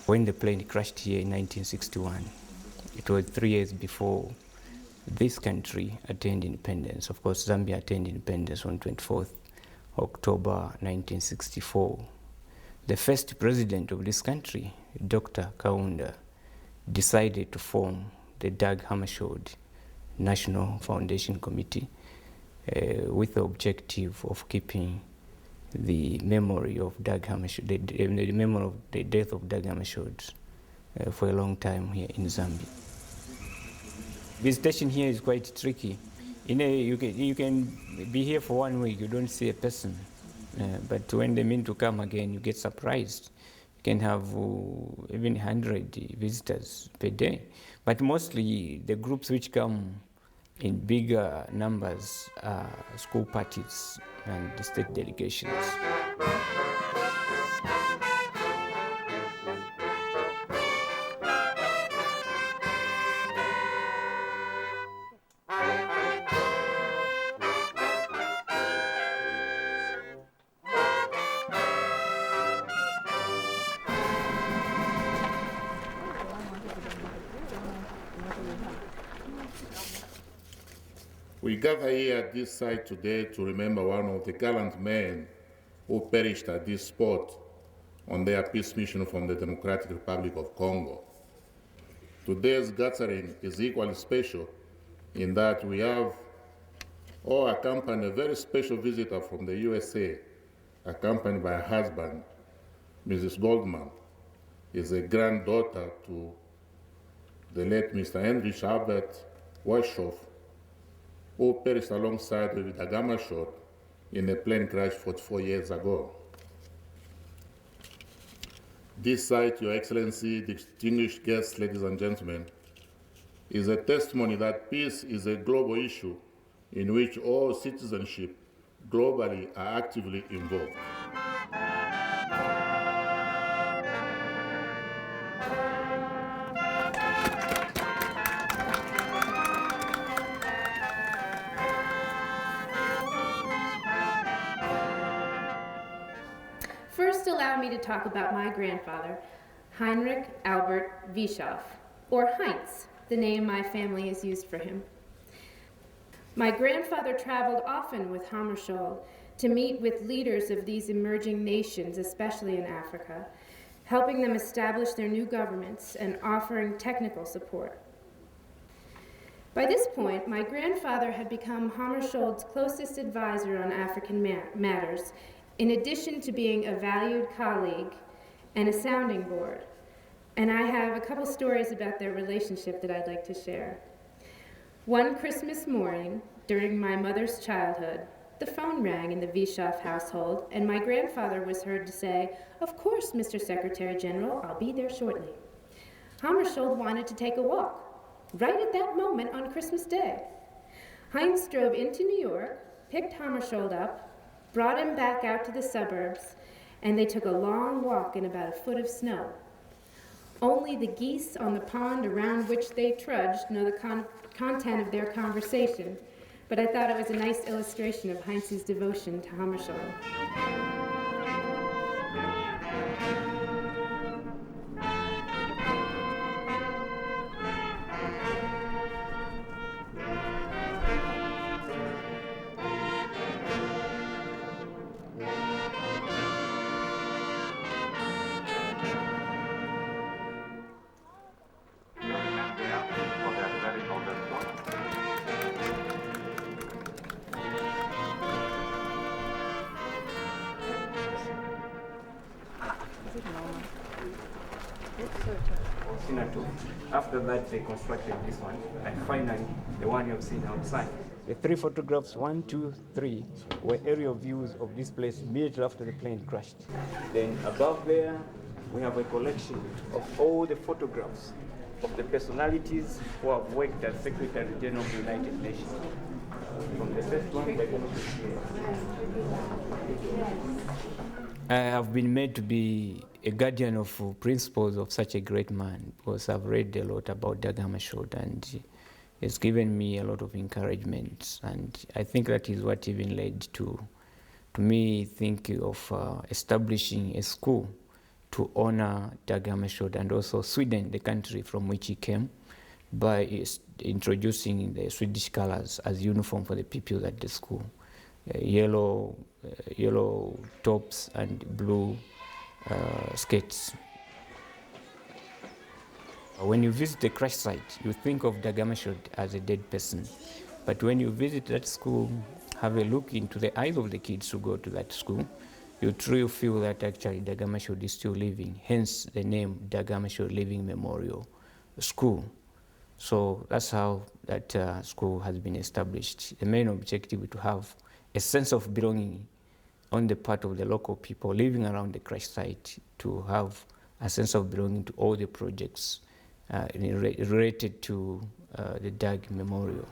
When the plane crashed here in 1961, it was 3 years before this country attained independence. Of course, Zambia attained independence on 24th October 1964. The first president of this country, Dr. Kaunda, decided to form the Dag Hammarskjöld National Foundation Committee with the objective of keeping the memory of Dag Hammarskjöld, the memory of the death of Dag Hammarskjöld for a long time here in Zambia. Visitation here is quite tricky. You can be here for 1 week, you don't see a person. But when they mean to come again, you get surprised. You can have even 100 visitors per day. But mostly the groups which come in bigger numbers are school parties and the state delegations. We gather here at this site today to remember one of the gallant men who perished at this spot on their peace mission from the Democratic Republic of Congo. Today's gathering is equally special in that we have all accompanied a very special visitor from the USA, accompanied by her husband, Mrs. Goldman, is a granddaughter to the late Mr. Heinrich Albert Weishoff, who perished alongside with Dag Hammarskjöld in a plane crash 44 years ago. This site, Your Excellency, distinguished guests, ladies and gentlemen, is a testimony that peace is a global issue in which all citizenship globally are actively involved. First, allow me to talk about my grandfather, Heinrich Albert Weishoff, or Heinz, the name my family has used for him. My grandfather traveled often with Hammarskjöld to meet with leaders of these emerging nations, especially in Africa, helping them establish their new governments and offering technical support. By this point, my grandfather had become Hammarskjöld's closest advisor on African matters, in addition to being a valued colleague and a sounding board. And I have a couple stories about their relationship that I'd like to share. One Christmas morning, during my mother's childhood, the phone rang in the Weishoff household, and my grandfather was heard to say, "Of course, Mr. Secretary General, I'll be there shortly." Hammarskjöld wanted to take a walk, right at that moment on Christmas Day. Heinz drove into New York, picked Hammarskjöld up, brought him back out to the suburbs, and they took a long walk in about a foot of snow. Only the geese on the pond around which they trudged know the content of their conversation, but I thought it was a nice illustration of Heinz's devotion to Hammarskjöld. After that, they constructed this one, and finally, the one you've seen outside. The 3 photographs, 1, 2, 3, were aerial views of this place immediately after the plane crashed. Then above there, we have a collection of all the photographs of the personalities who have worked as Secretary General of the United Nations. From the first one, I have been made to be a guardian of principles of such a great man, because I've read a lot about Dag Hammarskjöld, and it's given me a lot of encouragement, and I think that is what even led to me thinking of establishing a school to honor Dag Hammarskjöld, and also Sweden, the country from which he came, by introducing the Swedish colors as uniform for the people at the school. Yellow tops and blue skates. When you visit the crash site, you think of Dag Hammarskjöld as a dead person. But when you visit that school, have a look into the eyes of the kids who go to that school, you truly feel that actually Dag Hammarskjöld is still living, hence the name Dag Hammarskjöld Living Memorial School. So that's how that school has been established. The main objective is to have a sense of belonging on the part of the local people living around the crash site, to have a sense of belonging to all the projects related to the Dag Memorial.